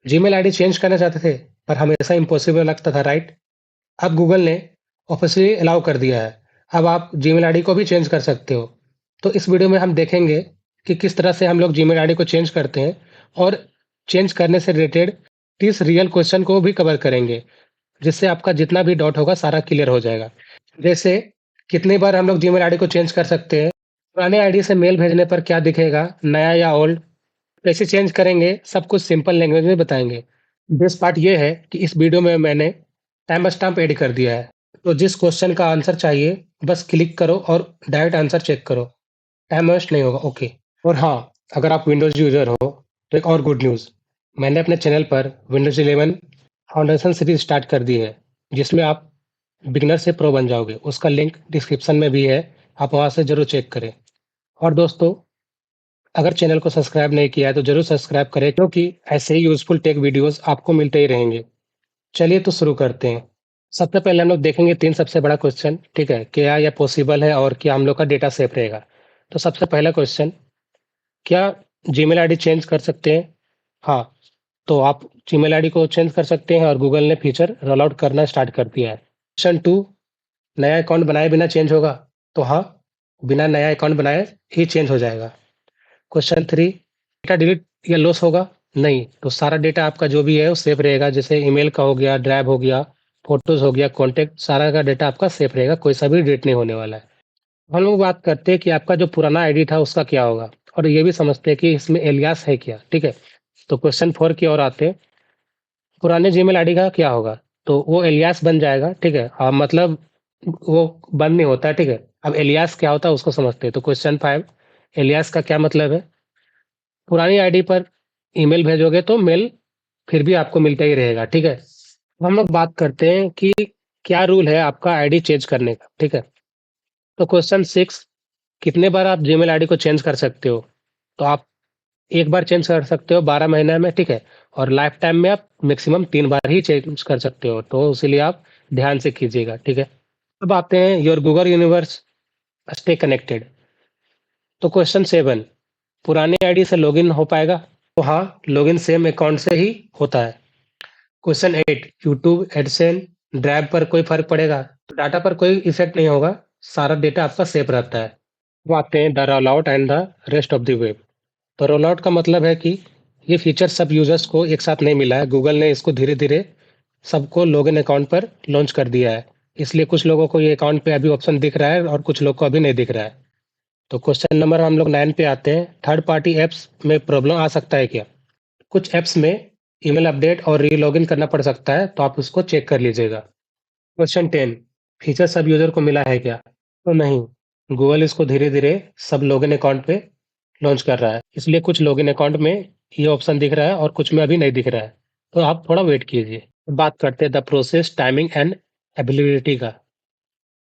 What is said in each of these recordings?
Gmail ID change करना चाहते थे, पर हमेशा इम्पॉसिबल लगता था, राइट? अब गूगल ने ऑफिशियली अलाउ कर दिया है। अब आप जीमेल आईडी को भी चेंज कर सकते हो। तो इस वीडियो में हम देखेंगे कि किस तरह से हम लोग जीमेल आईडी को चेंज करते हैं और चेंज करने से रिलेटेड 30 रियल क्वेश्चन को भी कवर करेंगे, जिससे आपका जितना भी डाउट होगा सारा क्लियर हो जाएगा। जैसे कितनी बार हम लोग जीमेल आईडी को चेंज कर सकते हैं, पुराने आईडी से मेल भेजने पर क्या दिखेगा, नया या ओल्ड, कैसे चेंज करेंगे, सब कुछ सिंपल लैंग्वेज में बताएँगे। बेस्ट पार्ट ये है कि इस वीडियो में मैंने टाइम स्टैम्प ऐड कर दिया है। तो जिस क्वेश्चन का आंसर चाहिए, बस क्लिक करो और डायरेक्ट आंसर चेक करो। टाइम वेस्ट नहीं होगा, ओके। और हाँ, अगर आप विंडोज़ यूज़र हो, तो एक और गुड न्यूज़, मैंने अपने चैनल पर विंडोज़ 11 फाउंडेशन सीरीज़ स्टार्ट कर दी है, जिसमें आप बिगिनर से प्रो बन जाओगे। उसका लिंक डिस्क्रिप्शन में भी है, आप वहाँ से ज़रूर चेक करें। और दोस्तों, अगर चैनल को सब्सक्राइब नहीं किया है तो ज़रूर सब्सक्राइब करें, क्योंकि ऐसे ही यूज़फुल टेक वीडियोज़ आपको मिलते ही रहेंगे। चलिए तो शुरू करते हैं। सबसे पहले हम लोग देखेंगे 3 सबसे बड़ा क्वेश्चन, ठीक है? क्या यह पॉसिबल है और क्या हम लोग का डेटा सेफ रहेगा? तो सबसे पहला क्वेश्चन, क्या जीमेल आईडी चेंज कर सकते हैं? हाँ, तो आप जीमेल आईडी को चेंज कर सकते हैं और गूगल ने फीचर रोल आउट करना स्टार्ट कर दिया है। क्वेश्चन 2, नया अकाउंट बनाए बिना चेंज होगा? तो हाँ, बिना नया अकाउंट बनाए ही चेंज हो जाएगा। क्वेश्चन 3, डेटा डिलीट या लॉस होगा? नहीं, तो सारा डेटा आपका जो भी है वो सेफ रहेगा, जैसे ईमेल का हो गया, ड्राइव हो गया, फ़ोटोज़ हो गया, कॉन्टैक्ट, सारा का डेटा आपका सेफ रहेगा, कोई सा भी डिलीट नहीं होने वाला है। हम लोग बात करते हैं कि आपका जो पुराना आईडी था उसका क्या होगा? और ये भी समझते हैं कि इसमें एलियास है क्या, ठीक है? तो क्वेश्चन 4 की ओर आते हैं, पुराने जीमेल आईडी का क्या होगा? तो वो एलियास बन जाएगा, ठीक है? मतलब वो बंद नहीं होता है, ठीक है? अब एलियास क्या होता है उसको समझते हैं। तो क्वेश्चन 5, एलियास का क्या मतलब है? पुरानी आईडी पर ईमेल भेजोगे तो मेल फिर भी आपको मिलता ही रहेगा, ठीक है? अब हम लोग बात करते हैं कि क्या रूल है आपका आईडी चेंज करने का, ठीक है? तो क्वेश्चन 6, कितने बार आप जीमेल आईडी को चेंज कर सकते हो? तो आप एक बार चेंज कर सकते हो 12 महीने में, ठीक है? और लाइफ टाइम में आप मैक्सिमम 3 बार ही चेंज कर सकते हो, तो इसीलिए आप ध्यान से कीजिएगा, ठीक है? अब आते हैं your Google universe stay connected. तो क्वेश्चन 7, पुरानी आईडी से लॉगिन हो पाएगा? तो हाँ, लॉगिन सेम अकाउंट से ही होता है। क्वेश्चन 8, यूट्यूब, एडसेंस, ड्राइव पर कोई फ़र्क पड़ेगा? तो डाटा पर कोई इफ़ेक्ट नहीं होगा, सारा डेटा आपका सेफ रहता है। अब आते हैं the role-out and the rest of the web. तो रोल-आउट का मतलब है कि ये फीचर सब यूज़र्स को एक साथ नहीं मिला है, गूगल ने इसको धीरे-धीरे सबको लॉगिन अकाउंट पर लॉन्च कर दिया है। इसलिए कुछ लोगों को ये अकाउंट पे अभी ऑप्शन दिख रहा है और कुछ लोग को अभी नहीं दिख रहा है। तो क्वेश्चन नंबर हम लोग 9 पे आते हैं, थर्ड पार्टी ऐप्स में प्रॉब्लम आ सकता है क्या? कुछ ऐप्स में ईमेल अपडेट और री-लॉगिन करना पड़ सकता है, तो आप उसको चेक कर लीजिएगा। क्वेश्चन 10, फीचर सब यूज़र को मिला है क्या? तो नहीं, गूगल इसको धीरे-धीरे सब लॉगिन अकाउंट पे लॉन्च कर रहा है। इसलिए कुछ लॉगिन अकाउंट में ये ऑप्शन दिख रहा है और कुछ में अभी नहीं दिख रहा है। तो आप थोड़ा वेट कीजिए। बात करते हैं the process, timing and availability का।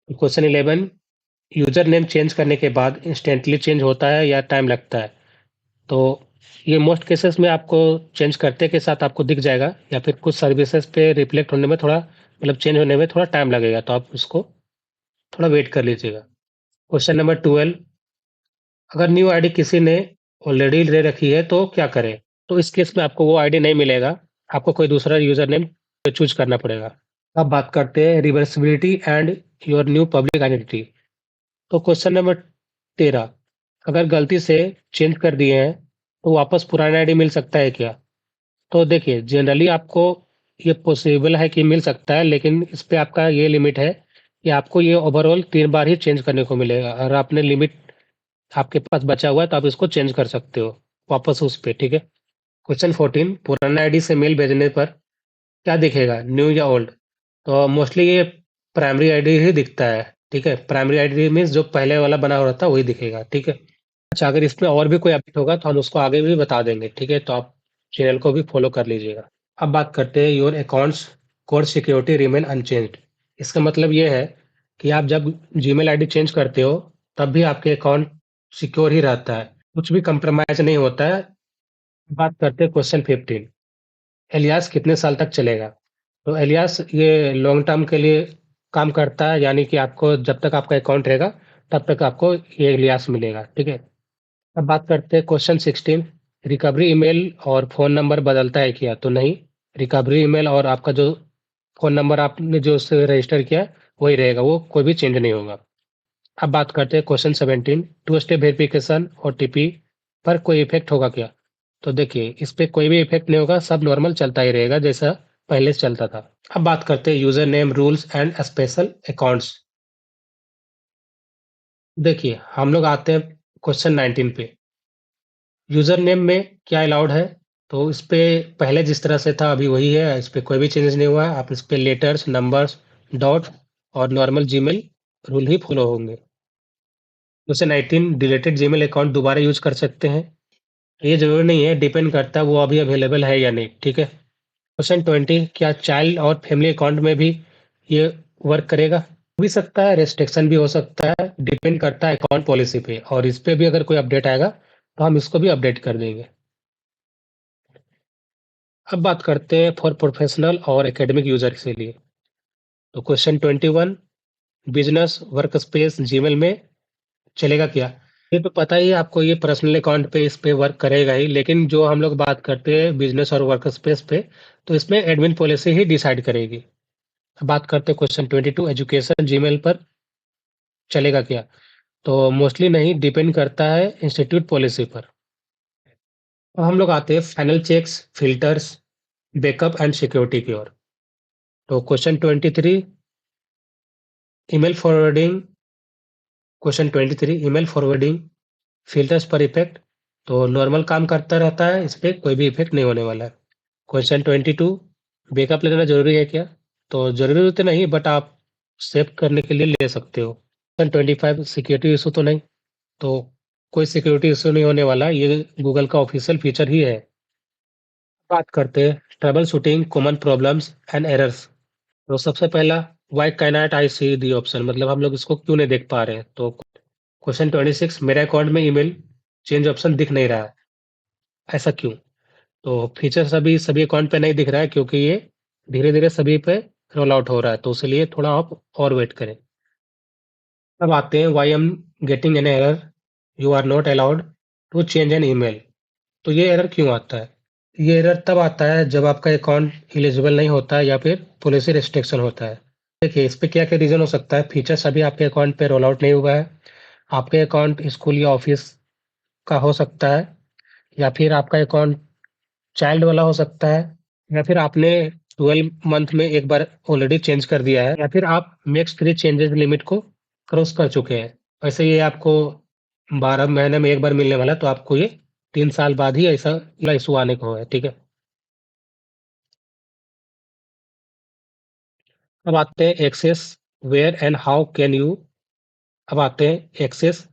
क्वेश्चन 11, यूज़र नेम चेंज करने के बाद इंस्टेंटली चेंज होता है या टाइम लगता है? तो ये मोस्ट केसेस में आपको चेंज करते के साथ आपको दिख जाएगा, या फिर कुछ सर्विसेज पे रिफ्लेक्ट होने में थोड़ा, मतलब चेंज होने में थोड़ा टाइम लगेगा, तो आप उसको थोड़ा वेट कर लीजिएगा। क्वेश्चन नंबर 12, अगर न्यू आईडी किसी ने ऑलरेडी ले रखी है तो क्या करें? तो इस केस में आपको वो आईडी नहीं मिलेगा, आपको कोई दूसरा यूज़र नेम चूज़ करना पड़ेगा। अब बात करते हैं reversibility and your new public identity. तो क्वेश्चन नंबर 13, अगर गलती से चेंज कर दिए हैं, तो वापस पुराना आईडी मिल सकता है क्या? तो देखिए, जनरली आपको ये पॉसिबल है कि मिल सकता है, लेकिन इस पे आपका ये लिमिट है कि आपको ये ओवरऑल 3 बार ही चेंज करने को मिलेगा। अगर आपने लिमिट आपके पास बचा हुआ है, तो आप इसको चेंज कर सकते हो वापस उस पे, ठीक है? क्वेश्चन 14, पुराना आईडी से मेल भेजने पर क्या दिखेगा, न्यू या ओल्ड? तो मोस्टली ये प्राइमरी आईडी ही दिखता है, ठीक है? प्राइमरी आईडी मीन्स जो पहले वाला बना हुआ रहता है वही दिखेगा, ठीक है? अच्छा, अगर इसमें और भी कोई अपडेट होगा तो हम उसको आगे भी बता देंगे, ठीक है? तो आप चैनल को भी फॉलो कर लीजिएगा। अब बात करते हैं your accounts code security remain unchanged. इसका मतलब ये है कि आप जब जीमेल आईडी चेंज करते हो, तब भी आपके अकाउंट सिक्योर ही रहता है, कुछ भी कंप्रोमाइज़ नहीं होता है। बात करते हैं क्वेश्चन 15, एलियास कितने साल तक चलेगा? तो एलियास ये लॉन्ग टर्म के लिए काम करता है, यानी कि आपको जब तक आपका अकाउंट रहेगा, तब तक आपको ये एलियास मिलेगा, ठीक है? अब बात करते हैं क्वेश्चन 16, रिकवरी ईमेल और फ़ोन नंबर बदलता है क्या? तो नहीं, रिकवरी ईमेल और आपका जो फ़ोन नंबर आपने जो उससे रजिस्टर किया, वही रहेगा, वो कोई भी चेंज नहीं होगा। अब बात करते हैं question 17, two step verification OTP पर कोई इफ़ेक्ट होगा क्या? तो देखिए, इस पे कोई भी इफ़ेक्ट नहीं होगा, सब नॉर्मल चलता ही रहेगा जैसा पहले से चलता था। अब बात करते हैं user name rules and special accounts. देखिए, हम लोग आते हैं क्वेश्चन 19 पे। यूज़र नेम में क्या अलाउड है? तो इस पे पहले जिस तरह से था अभी वही है, इस पे कोई भी चेंजेस नहीं हुआ है। आप इस पे लेटर्स, नंबर्स, डॉट और नॉर्मल जीमेल रूल ही फॉलो होंगे। क्वेश्चन 19, डिलीटेड जीमेल अकाउंट दोबारा यूज़ कर सकते हैं? ये ज़रूरी नहीं है, डिपेंड करता है वो अभी अवेलेबल है या नहीं, ठीक है? क्वेश्चन 20, क्या चाइल्ड और फैमिली अकाउंट में भी ये वर्क करेगा? हो भी सकता है, रिस्ट्रिक्शन भी हो सकता है, डिपेंड करता है अकाउंट पॉलिसी पे और इस पे भी अगर कोई अपडेट आएगा, तो हम इसको भी अपडेट कर देंगे। अब बात करते हैं फॉर प्रोफेशनल और एकेडमिक यूज़र के लिए। तो क्वेश्चन 21, बिज़नेस वर्कस्पेस जीमेल में चलेगा क्या? ये तो पता ही है आपको, ये पर्सनल अकाउंट पे इस पे वर्क करेगा ही, लेकिन जो हम लोग बात करते हैं बिज़नेस और वर्कस्पेस पे, तो इसमें एडमिन पॉलिसी ही डिसाइड करेगी। अब बात करते हैं क्वेश्चन 22, एजुकेशन जीमेल पर चलेगा क्या? तो मोस्टली नहीं, डिपेंड करता है इंस्टीट्यूट पॉलिसी पर। अब हम लोग आते हैं final checks, filters, backup and security की ओर। तो question 23, email forwarding question 23, email forwarding filters पर इफ़ेक्ट, तो नॉर्मल काम करता रहता है, इस पे कोई भी इफ़ेक्ट नहीं होने वाला है। क्वेश्चन 22, बैकअप लेना ज़रूरी है क्या? तो ज़रूरी तो नहीं, बट आप सेव करने के लिए ले सकते हो। क्वेश्चन 25, सिक्योरिटी इश्यू तो नहीं, तो कोई सिक्योरिटी इश्यू नहीं होने वाला, ये गूगल का ऑफ़िशियल फीचर ही है। बात करते हैं trouble shooting common problems and errors. तो सबसे पहला, why can not I see the option, मतलब हम लोग इसको क्यों नहीं देख पा रहे हैं? तो क्वेश्चन 26, मेरे अकाउंट में ईमेल चेंज ऑप्शन दिख नहीं रहा है, ऐसा क्यों? तो फीचर सभी सभी अकाउंट पे नहीं दिख रहा है क्योंकि ये धीरे-धीरे सभी पे रोल आउट हो रहा है, तो इसलिए थोड़ा आप और वेट करें। अब आते हैं why I am getting an error, you are not allowed to change an email. तो ये एरर क्यों आता है? ये एरर तब आता है जब आपका अकाउंट एलिजिबल नहीं होता है या फिर पॉलिसी रिस्ट्रिक्शन होता है। देखिए, इस पे क्या-क्या रीज़न हो सकता है, फीचर्स अभी आपके अकाउंट पे रोल आउट नहीं हुआ है, आपके अकाउंट स्कूल या ऑफ़िस का हो सकता है, या फिर आपका अकाउंट चाइल्ड वाला हो सकता है, या फिर आपने 12 मंथ में एक बार ऑलरेडी चेंज कर दिया है, या फिर आप मैक्स 3 चेंजेज़ लिमिट को क्रॉस कर चुके हैं। वैसे ये आपको 12 महीने में एक बार मिलने वाला है, तो आपको ये 3 साल बाद ही ऐसा वाला इश्यू आने को है, ठीक है? अब आते हैं access where and how can you अब आते हैं एक्सेस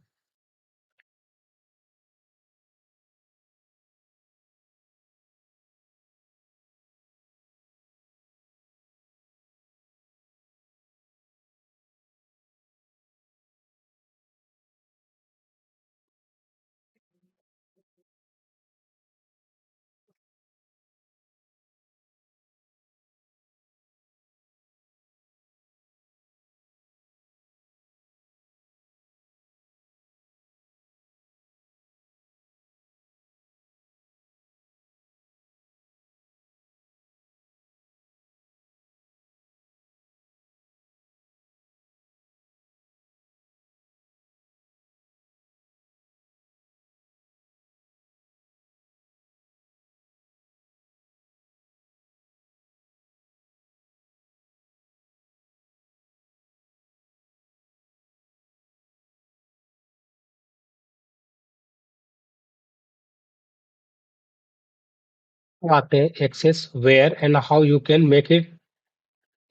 अब आते हैं access where and how you can make it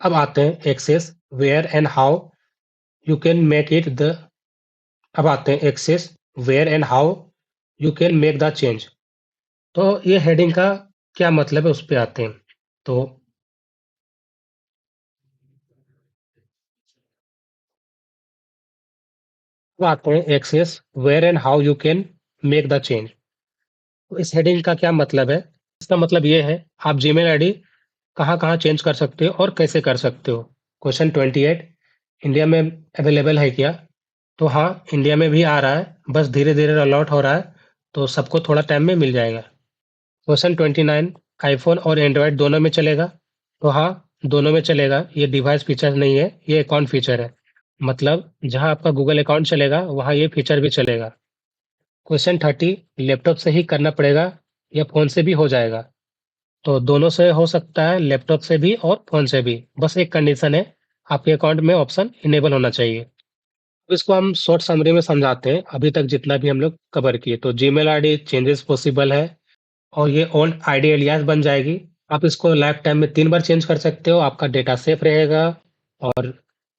अब आते हैं access where and how you can make it the अब आते हैं access where and how you can make the change. तो ये हेडिंग का क्या मतलब है, उस पे आते हैं। तो अब आते हैं access where and how you can make the change. तो इस हेडिंग का क्या मतलब है? इसका मतलब ये है, आप जीमेल आईडी कहाँ-कहाँ चेंज कर सकते हो और कैसे कर सकते हो। क्वेश्चन 28, इंडिया में अवेलेबल है क्या? तो हाँ, इंडिया में भी आ रहा है, बस धीरे-धीरे रोल आउट हो रहा है, तो सबको थोड़ा टाइम में मिल जाएगा। क्वेश्चन 29 आईफ़ोन और एंड्रॉयड दोनों में चलेगा? तो हाँ, दोनों में चलेगा। ये डिवाइस फीचर नहीं है, ये अकाउंट फीचर है। मतलब जहाँ आपका गूगल अकाउंट चलेगा, वहाँ ये फीचर भी चलेगा। क्वेश्चन 30 लैपटॉप से ही करना पड़ेगा या फ़ोन से भी हो जाएगा? तो दोनों से हो सकता है, लैपटॉप से भी और फ़ोन से भी। बस एक कंडीशन है, आपके अकाउंट में ऑप्शन इनेबल होना चाहिए। अब इसको हम शॉर्ट समरी में समझाते हैं, अभी तक जितना भी हम लोग कवर किए। तो जीमेल आईडी चेंजेस पॉसिबल है और ये ओल्ड आईडी एलियास बन जाएगी। आप इसको लाइफ टाइम में 3 बार चेंज कर सकते हो, आपका डेटा सेफ रहेगा और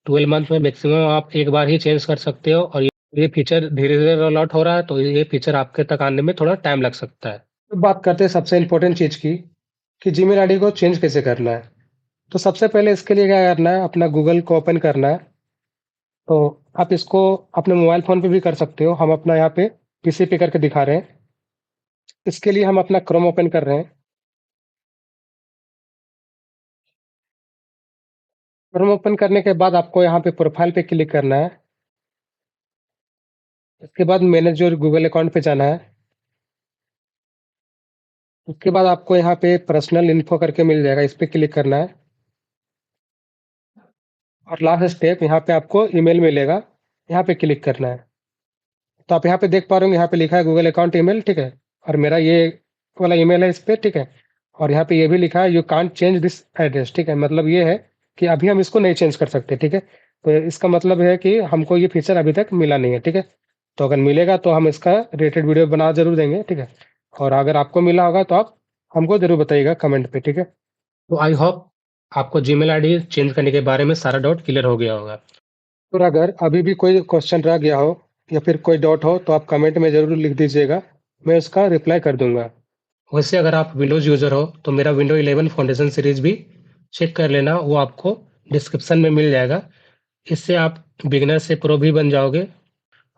12 मंथ में मैक्सिमम आप एक बार ही चेंज कर सकते हो और ये फीचर धीरे-धीरे रोल आउट हो रहा है, तो ये फीचर आपके तक आने में थोड़ा टाइम लग सकता है। तो बात करते हैं सबसे इम्पोर्टेंट चीज़ की, कि जीमेल आईडी को चेंज कैसे करना है। तो सबसे पहले इसके लिए क्या करना है, अपना गूगल को ओपन करना है। तो आप इसको अपने मोबाइल फ़ोन पे भी कर सकते हो, हम अपना यहाँ पे पीसी पे करके दिखा रहे हैं। इसके लिए हम अपना क्रोम ओपन कर रहे हैं। क्रोम ओपन करने के बाद आपको यहाँ पे प्रोफाइल पे क्लिक करना है। इसके बाद मैनेज योर गूगल अकाउंट पे जाना है। उसके बाद आपको यहाँ पे पर्सनल इन्फो करके मिल जाएगा, इस पे क्लिक करना है। और लास्ट स्टेप यहाँ पे आपको ईमेल मिलेगा, यहाँ पे क्लिक करना है। तो आप यहाँ पे देख पा रहे होंगे, यहाँ पे लिखा है गूगल अकाउंट ईमेल, ठीक है? और मेरा ये वाला ईमेल है इस पे, ठीक है? और यहाँ पे ये भी लिखा है you can't change this address, ठीक है? मतलब ये है कि अभी हम इसको नहीं चेंज कर सकते, ठीक है? तो इसका मतलब है कि हमको ये फीचर अभी तक मिला नहीं है, ठीक है? तो अगर मिलेगा तो हम इसका रिलेटेड वीडियो बना ज़रूर देंगे, ठीक है? और अगर आपको मिला होगा तो आप हमको ज़रूर बताइएगा कमेंट पे, ठीक है? तो आई होप आपको जीमेल आईडी चेंज करने के बारे में सारा डाउट क्लियर हो गया होगा। और अगर अभी भी कोई क्वेश्चन रह गया हो या फिर कोई डाउट हो तो आप कमेंट में ज़रूर लिख दीजिएगा, मैं उसका रिप्लाई कर दूंगा। वैसे अगर आप विंडोज़ यूज़र हो तो मेरा विंडो 11 फाउंडेशन सीरीज़ भी चेक कर लेना, वो आपको डिस्क्रिप्शन में मिल जाएगा। इससे आप बिगिनर से प्रो भी बन जाओगे।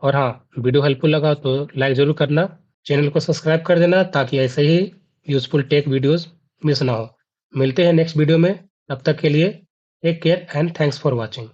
और हाँ, वीडियो हेल्पफुल लगा तो लाइक ज़रूर करना, चैनल को सब्सक्राइब कर देना ताकि ऐसे ही यूज़फुल टेक वीडियोज़ मिस ना हो। मिलते हैं नेक्स्ट वीडियो में, तब तक के लिए take care and thanks for watching.